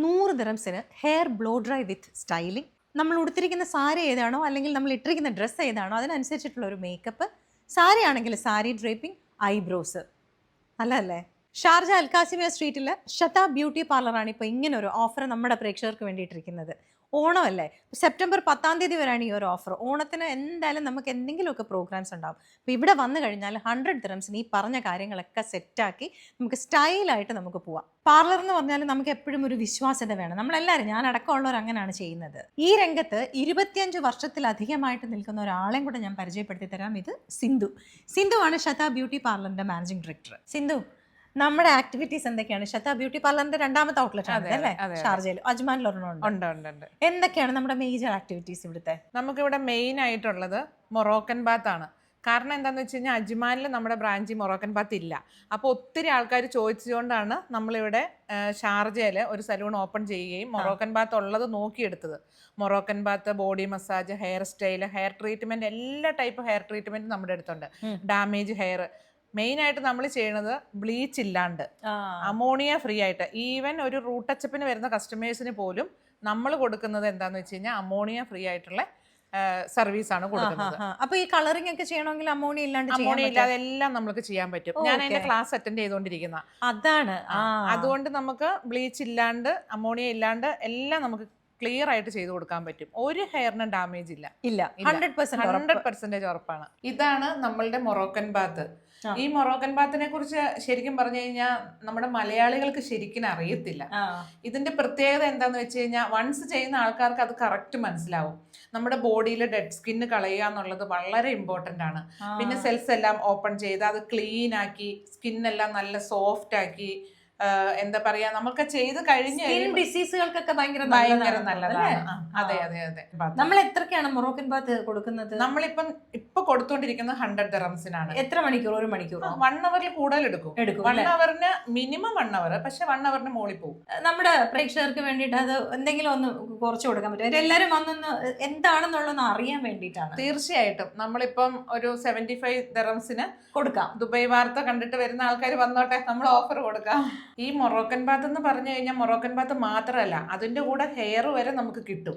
100 ദിറംസിന് hair blow dry വിത്ത് styling. നമ്മൾ ഉടുത്തിരിക്കുന്ന സാരി ഏതാണോ അല്ലെങ്കിൽ നമ്മൾ ഇട്ടിരിക്കുന്ന ഡ്രസ്സ് ഏതാണോ അതിനനുസരിച്ചിട്ടുള്ള ഒരു മേക്കപ്പ്. സാരി ആണെങ്കിൽ സാരി ഡ്രേപ്പിംഗ്, ഐബ്രോസ്. നല്ലതല്ലേ? ഷാർജ അൽക്കാസിമിയ സ്ട്രീറ്റിൽ ഷത ബ്യൂട്ടി പാർലറാണ് ഇപ്പോൾ ഇങ്ങനെ ഒരു ഓഫർ നമ്മുടെ പ്രേക്ഷകർക്ക് വേണ്ടിയിട്ടിരിക്കുന്നത്. ഓണമല്ലേ, സെപ്റ്റംബർ 10 തീയതി വരെയാണ് ഈ ഒരു ഓഫർ. ഓണത്തിന് എന്തായാലും നമുക്ക് എന്തെങ്കിലുമൊക്കെ പ്രോഗ്രാംസ് ഉണ്ടാവും. അപ്പോൾ ഇവിടെ വന്നു കഴിഞ്ഞാൽ 100 ദിറംസിന് ഈ പറഞ്ഞ കാര്യങ്ങളൊക്കെ സെറ്റാക്കി നമുക്ക് സ്റ്റൈലായിട്ട് നമുക്ക് പോവാം. പാർലർ എന്ന് പറഞ്ഞാൽ നമുക്ക് എപ്പോഴും ഒരു വിശ്വാസ്യത വേണം. നമ്മളെല്ലാവരും, ഞാൻ അടക്കമുള്ളവർ അങ്ങനെയാണ് ചെയ്യുന്നത്. ഈ രംഗത്ത് 25 വർഷത്തിലധികമായിട്ട് നിൽക്കുന്ന ഒരാളെയും കൂടെ ഞാൻ പരിചയപ്പെടുത്തി തരാം. ഇത് സിന്ധു ആണ് ഷത ബ്യൂട്ടി പാർലറിന്റെ മാനേജിംഗ് ഡയറക്ടർ. സിന്ധു, നമ്മുടെ ആക്ടിവിറ്റീസ് എന്തൊക്കെയാണ്? ഷത ബ്യൂട്ടി പാർലറിന്റെ 2ാമത്തെ ഔട്ട്ലെറ്റ് ആണ് അല്ലേ ഷാർജയിൽ? അജ്മാനിൽ ഒരെണ്ണമുണ്ട്. എന്തൊക്കെയാണ് നമ്മുടെ മേജർ ആക്ടിവിറ്റീസ് ഇവിടുത്തെ? നമുക്കിവിടെ മെയിൻ ആയിട്ടുള്ളത് മൊറോക്കൻ ബാത്ത് ആണ്. കാരണം എന്താണെന്ന് വെച്ച് കഴിഞ്ഞാൽ അജ്മാനിൽ നമ്മുടെ ബ്രാഞ്ചിൽ മൊറോക്കൻ ബാത്ത് ഇല്ല. അപ്പോൾ ഒത്തിരി ആൾക്കാർ ചോദിച്ചതുകൊണ്ടാണ് നമ്മളിവിടെ ഷാർജയിൽ ഒരു സലൂൺ ഓപ്പൺ ചെയ്യുകയും മൊറോക്കൻ ബാത്ത് ഉള്ളത് നോക്കിയെടുത്തത്. Moroccan bath, body massage, hair style, hair treatment, എല്ലാ ടൈപ്പ് ഹെയർ ട്രീറ്റ്മെന്റ് നമ്മുടെ അടുത്തുണ്ട്. ഡാമേജ് ഹെയർ മെയിൻ ആയിട്ട് നമ്മൾ ചെയ്യണത് ബ്ലീച്ച് ഇല്ലാണ്ട് അമോണിയ ഫ്രീ ആയിട്ട്. ഈവൻ ഒരു റൂട്ട് ടച്ചപ്പിന് വരുന്ന കസ്റ്റമേഴ്സിന് പോലും നമ്മൾ കൊടുക്കുന്നത് എന്താന്ന് വെച്ച് കഴിഞ്ഞാൽ അമോണിയ ഫ്രീ ആയിട്ടുള്ള സർവീസ് ആണ് കൊടുക്കുന്നത്. അപ്പൊ ഈ കളറിംഗ് ഒക്കെ ചെയ്യണമെങ്കിൽ അമോണിയ ഇല്ലാതെ എല്ലാം നമുക്ക് ചെയ്യാൻ പറ്റും. ഞാൻ അതിന്റെ ക്ലാസ് അറ്റൻഡ് ചെയ്തുകൊണ്ടിരിക്കുന്ന അതാണ്. അതുകൊണ്ട് നമുക്ക് ബ്ലീച്ച് ഇല്ലാണ്ട് അമോണിയ ഇല്ലാണ്ട് എല്ലാം നമുക്ക് ക്ലിയർ ആയിട്ട് ചെയ്തു കൊടുക്കാൻ പറ്റും. ഒരു ഹെയറിന് ഡാമേജ് ഇല്ല. 100% ഉറപ്പാണ്. ഇതാണ് നമ്മളുടെ മൊറോക്കൻ ബാത്ത്. ഈ മൊറോക്കൻ ബാത്തിനെ കുറിച്ച് ശരിക്കും പറഞ്ഞു കഴിഞ്ഞാൽ നമ്മുടെ മലയാളികൾക്ക് ശരിക്കും അറിയത്തില്ല. ഇതിന്റെ പ്രത്യേകത എന്താന്ന് വെച്ച് കഴിഞ്ഞാൽ വൺസ് ചെയ്യുന്ന ആൾക്കാർക്ക് അത് കറക്റ്റ് മനസ്സിലാവും. നമ്മുടെ ബോഡിയിൽ ഡെഡ് സ്കിന്ന് കളയുക എന്നുള്ളത് വളരെ ഇമ്പോർട്ടന്റ് ആണ്. പിന്നെ സെൽസ് എല്ലാം ഓപ്പൺ ചെയ്ത് അത് ക്ലീൻ ആക്കി സ്കിന്നെല്ലാം നല്ല സോഫ്റ്റ് ആക്കി എന്താ പറയാ, നമുക്ക് ചെയ്ത് കഴിഞ്ഞ് ഡിസീസുകൾക്കൊക്കെ ഭയങ്കര നല്ലതാണ്. അതെ. നമ്മൾ എത്രക്കാണ് മൊറോക്കൻ ബാത്ത് കൊടുക്കുന്നത്? നമ്മളിപ്പം കൊടുത്തോണ്ടിരിക്കുന്നത് 100 ദിറംസിനാണ്. എത്ര മണിക്കൂർ? 1 മണിക്കൂർ? 1 അവറിൽ കൂടുതൽ എടുക്കും. 1 അവറിന് മിനിമം 1 അവർ, പക്ഷെ 1 അവറിന് മുകളിൽ പോകും. നമ്മുടെ പ്രേക്ഷകർക്ക് വേണ്ടിയിട്ട് അത് എന്തെങ്കിലും ഒന്ന് കുറച്ച് കൊടുക്കാൻ പറ്റും? എല്ലാവരും വന്നൊന്ന് എന്താണെന്നുള്ളതൊന്ന് അറിയാൻ വേണ്ടിയിട്ടാണ്. തീർച്ചയായിട്ടും നമ്മളിപ്പം ഒരു 75 ദിറംസിന് കൊടുക്കാം. ദുബായ് വാർത്ത കണ്ടിട്ട് വരുന്ന ആൾക്കാർ വന്നോട്ടെ, നമ്മൾ ഓഫർ കൊടുക്കാം. ഈ മൊറോക്കൻ ബാത്ത് എന്ന് പറഞ്ഞു കഴിഞ്ഞാൽ മൊറോക്കൻ ബാത്ത് മാത്രമല്ല, അതിന്റെ കൂടെ ഹെയർ വരെ നമുക്ക് കിട്ടും.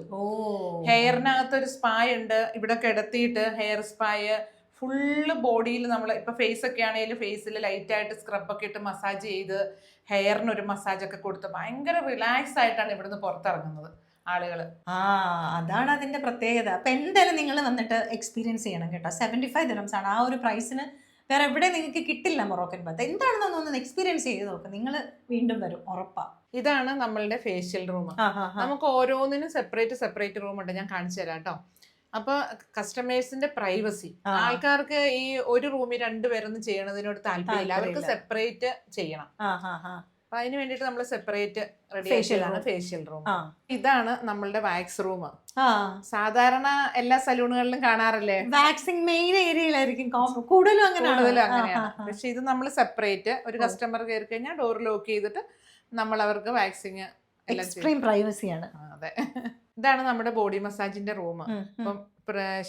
ഹെയറിനകത്ത് ഒരു സ്പായ ഉണ്ട്. ഇവിടെ കിടത്തിയിട്ട് ഹെയർ സ്പായ ഫുള്ള് ബോഡിയിൽ നമ്മൾ ഇപ്പൊ ഫേസ് ഒക്കെ ആണെങ്കിലും ഫേസിൽ ലൈറ്റ് ആയിട്ട് സ്ക്രബ് ഒക്കെ ഇട്ട് മസാജ് ചെയ്ത് ഹെയറിന് ഒരു മസാജ് ഒക്കെ കൊടുത്ത് ഭയങ്കര റിലാക്സ് ആയിട്ടാണ് ഇവിടുന്ന് പുറത്തിറങ്ങുന്നത് ആളുകള്. അതാണ് അതിന്റെ പ്രത്യേകത. അപ്പൊ എന്തായാലും നിങ്ങൾ വന്നിട്ട് എക്സ്പീരിയൻസ് ചെയ്യണം കേട്ടോ. 75 ദിറംസ് ആണ്. ആ ഒരു പ്രൈസിന് വേറെ എവിടെ നിങ്ങൾക്ക് കിട്ടില്ല മൊറോക്കൻ ബാത്ത്. എന്താണെന്ന് ഒന്ന് എക്സ്പീരിയൻസ് ചെയ്ത് നോക്ക്, നിങ്ങൾ വീണ്ടും വരും, ഉറപ്പാ. ഇതാണ് നമ്മളുടെ ഫേഷ്യൽ റൂം. നമുക്ക് ഓരോന്നിനും സെപ്പറേറ്റ് റൂം ഉണ്ട്. ഞാൻ കാണിച്ചു തരാം കേട്ടോ. അപ്പൊ കസ്റ്റമേഴ്സിന്റെ പ്രൈവസി, ആൾക്കാർക്ക് ഈ ഒരു റൂമിൽ 2 പേരൊന്നും ചെയ്യണതിനോട് താല്പര്യമില്ല. അവർക്ക് സെപ്പറേറ്റ് ചെയ്യണം. അപ്പൊ അതിന് വേണ്ടിട്ട് നമ്മൾ സെപ്പറേറ്റ് റെഡിയാണ് ഫേഷ്യൽ റൂം. ഇതാണ് നമ്മളുടെ വാക്സ് റൂം. സാധാരണ എല്ലാ സലൂണുകളിലും കാണാറില്ലേ, വാക്സിംഗ് മെയിൻ ഏരിയയിലായിരിക്കും കൂടുതലും അങ്ങനെയാണ്. പക്ഷെ ഇത് നമ്മൾ സെപ്പറേറ്റ് ഒരു കസ്റ്റമർ കയറി കഴിഞ്ഞാൽ ഡോർ ലോക്ക് ചെയ്തിട്ട് നമ്മൾ അവർക്ക് വാക്സിങ് എക്സ്ട്രീം പ്രൈവസിയാണ്. അതെ. ഇതാണ് നമ്മുടെ ബോഡി മസാജിന്റെ റൂം. അപ്പം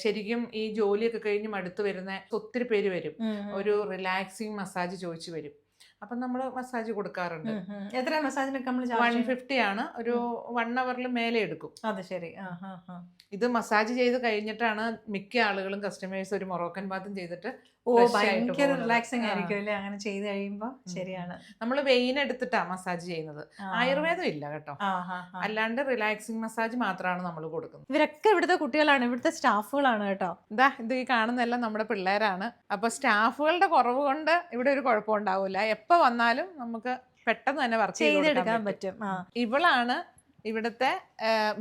ശരിക്കും ഈ ജോലിയൊക്കെ കഴിഞ്ഞ് മടുത്ത് വരുന്ന ഒത്തിരി പേര് വരും, ഒരു റിലാക്സിങ് മസാജ് ചോദിച്ചു വരും. അപ്പൊ നമ്മള് മസാജ് കൊടുക്കാറുണ്ട്. എത്ര മസാജിനൊക്കെ 150 ആണ്. ഒരു 1 അവറിൽ മേലെ എടുക്കും. അത് ശരി. ഇത് മസാജ് ചെയ്ത് കഴിഞ്ഞിട്ടാണ് മിക്ക ആളുകളും കസ്റ്റമേഴ്സ് ഒരു മൊറോക്കൻ ബാത്തും ചെയ്തിട്ട് ഭയങ്കര റിലാക്സിങ് ആയിരിക്കും അല്ലേ അങ്ങനെ ചെയ്ത് കഴിയുമ്പോ? ശരിയാണ്. നമ്മൾ വെയിൻ എടുത്തിട്ടാ മസാജ് ചെയ്യുന്നത്. ആയുർവേദം ഇല്ല കേട്ടോ, അല്ലാണ്ട് റിലാക്സിങ് മസാജ് മാത്രമാണ് നമ്മൾ കൊടുക്കുന്നത്. ഇവരൊക്കെ ഇവിടുത്തെ കുട്ടികളാണ്, ഇവിടുത്തെ സ്റ്റാഫുകളാണ് കേട്ടോ. ഇത് ഈ കാണുന്നതെല്ലാം നമ്മുടെ പിള്ളേരാണ്. അപ്പൊ സ്റ്റാഫുകളുടെ കുറവ് കൊണ്ട് ഇവിടെ ഒരു കുഴപ്പമുണ്ടാവില്ല. എപ്പോ വന്നാലും നമുക്ക് പെട്ടെന്ന് തന്നെ വർക്ക് ചെയ്തെടുക്കാൻ പറ്റും. ഇവളാണ് ഇവിടുത്തെ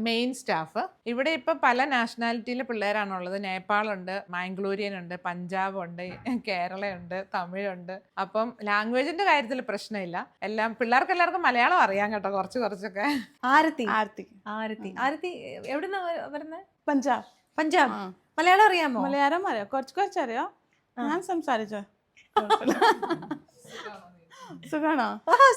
മെയിൻ സ്റ്റാഫ്. ഇവിടെ ഇപ്പൊ പല നാഷണാലിറ്റിയിലെ പിള്ളേരാണുള്ളത്. നേപ്പാളുണ്ട്, മാംഗ്ലൂരിയൻ ഉണ്ട്, പഞ്ചാബ് ഉണ്ട്, കേരളയുണ്ട്, തമിഴുണ്ട്. അപ്പം ലാംഗ്വേജിന്റെ കാര്യത്തിൽ പ്രശ്നമില്ല. പിള്ളേർക്ക് എല്ലാവർക്കും മലയാളം അറിയാം കേട്ടോ, കുറച്ചൊക്കെ. ആരതി എവിടുന്ന വരുന്നത്? പഞ്ചാബ്. മലയാളം അറിയാമോ? മലയാളം അറിയാം, കുറച്ചറിയാം. ഞാൻ സംസാരിച്ചോ? സുഖാണോ?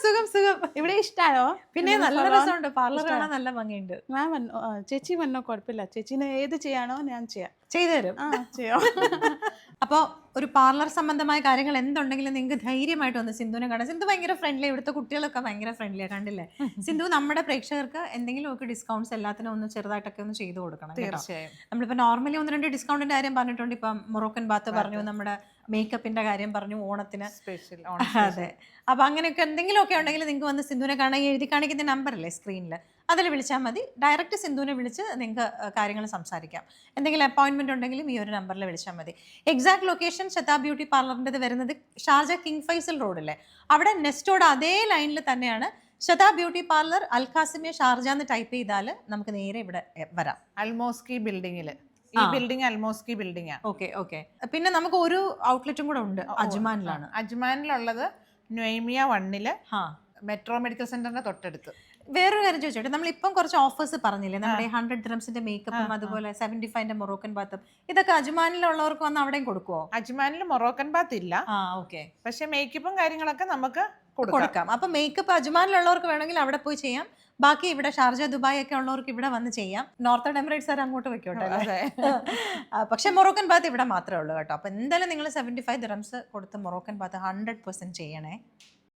സുഖം. ഇവിടെ ഇഷ്ടായോ? പിന്നെ നല്ല രസമുണ്ട്, പാർലർ കാണാൻ നല്ല ഭംഗിയുണ്ട്. ഞാൻ വന്നു, ചേച്ചി വന്നോ, കുഴപ്പമില്ല. ചേച്ചിനെ ഏത് ചെയ്യാനോ ഞാൻ ചെയ്തു തരും. അപ്പൊ ഒരു പാർലർ സംബന്ധമായ കാര്യങ്ങൾ എന്തുണ്ടെങ്കിലും നിങ്ങൾക്ക് ധൈര്യമായിട്ട് വന്ന് സിന്ധുവിനെ കാണാം. സിന്ധു ഭയങ്കര ഫ്രണ്ട്ലി, ഇവിടുത്തെ കുട്ടികളൊക്കെ ഭയങ്കര ഫ്രണ്ട്ലിയാണ്, കണ്ടില്ലേ? സിന്ധു നമ്മുടെ പ്രേക്ഷകർക്ക് എന്തെങ്കിലുമൊക്കെ ഡിസ്കൗണ്ട്സ് എല്ലാത്തിനും ഒന്ന് ചെറുതായിട്ടൊക്കെ ഒന്ന് ചെയ്തു കൊടുക്കണം കേട്ടോ. തീർച്ചയായും. നമ്മളിപ്പോൾ നോർമലി 1-2 ഡിസ്കൗണ്ടിന്റെ കാര്യം പറഞ്ഞിട്ടുണ്ട്. ഇപ്പം മൊറോക്കൻ ബാത്ത് പറഞ്ഞു, നമ്മുടെ മേക്കപ്പിന്റെ കാര്യം പറഞ്ഞു, ഓണത്തിന് സ്പെഷ്യൽ. അതെ. അപ്പൊ അങ്ങനെയൊക്കെ എന്തെങ്കിലുമൊക്കെ ഉണ്ടെങ്കിൽ നിങ്ങൾക്ക് വന്ന് സിന്ധുവിനെ കാണാൻ എഴുതി കാണിക്കുന്ന നമ്പറല്ലേ സ്ക്രീനിൽ, അതിൽ വിളിച്ചാൽ മതി. ഡയറക്റ്റ് സിന്ധുവിനെ വിളിച്ച് നിങ്ങൾക്ക് കാര്യങ്ങൾ സംസാരിക്കാം. എന്തെങ്കിലും അപ്പോയിന്റ്മെന്റ് ഉണ്ടെങ്കിലും ഈ ഒരു നമ്പറിൽ വിളിച്ചാൽ മതി. എക്സാക്ട് ലൊക്കേഷൻ ശതാബ് ബ്യൂട്ടി പാർലറിൻ്റെ വരുന്നത് ഷാർജ കിങ് ഫൈസൽ റോഡിലെ അവിടെ നെസ്റ്റോട് അതേ ലൈനിൽ തന്നെയാണ്. Shadab beauty parlour Al Qasimia Sharjah എന്ന് ടൈപ്പ് ചെയ്താൽ നമുക്ക് നേരെ ഇവിടെ വരാം. അൽമോസ്കി ബിൽഡിങ്ങിൽ. ഈ ബിൽഡിംഗ് അൽമോസ്കി ബിൽഡിംഗ് ആണ്. ഓക്കെ. പിന്നെ നമുക്ക് ഒരു ഔട്ട്ലെറ്റും കൂടെ ഉണ്ട്, അജ്മാനിലാണ്. അജ്മാനിലുള്ളത് ന്യൂമിയ 1 മെട്രോ മെഡിക്കൽ സെന്ററിന്റെ തൊട്ടടുത്ത്. വേറൊരു കാര്യം ചോദിച്ചോട്ടെ, നമ്മളിപ്പം കുറച്ച് ഓഫേഴ്സ് പറഞ്ഞില്ലേ, നമ്മുടെ 100 dirhamsന്റെ മേക്കപ്പും അതുപോലെ 75ന്റെ മൊറോക്കൻ ബാത്തും, ഇതൊക്കെ അജ്മാനിലുള്ളവർക്ക് വന്ന് അവിടെയും കൊടുക്കുവോ? അജ്മാനിൽ മൊറോക്കൻ ബാത്ത് ഇല്ല. ഓക്കെ. പക്ഷെ മേക്കപ്പും കാര്യങ്ങളൊക്കെ നമുക്ക് കൊടുക്കാം. അപ്പൊ മേക്കപ്പ് അജ്മാനിലുള്ളവർക്ക് വേണമെങ്കിൽ അവിടെ പോയി ചെയ്യാം. ബാക്കി ഇവിടെ ഷാർജ ദുബായ് ഒക്കെ ഉള്ളവർക്ക് ഇവിടെ വന്ന് ചെയ്യാം. നോർത്തേൺ എമിറേറ്റ്സ് വരെ അങ്ങോട്ട് വെക്കോട്ടെ. പക്ഷെ മൊറോക്കൻ ബാത്ത് ഇവിടെ മാത്രമേ ഉള്ളൂ കേട്ടോ. അപ്പൊ എന്തായാലും നിങ്ങൾ 75 dirhams കൊടുത്ത് മൊറോക്കൻ ബാത്ത് 100% ചെയ്യണേ.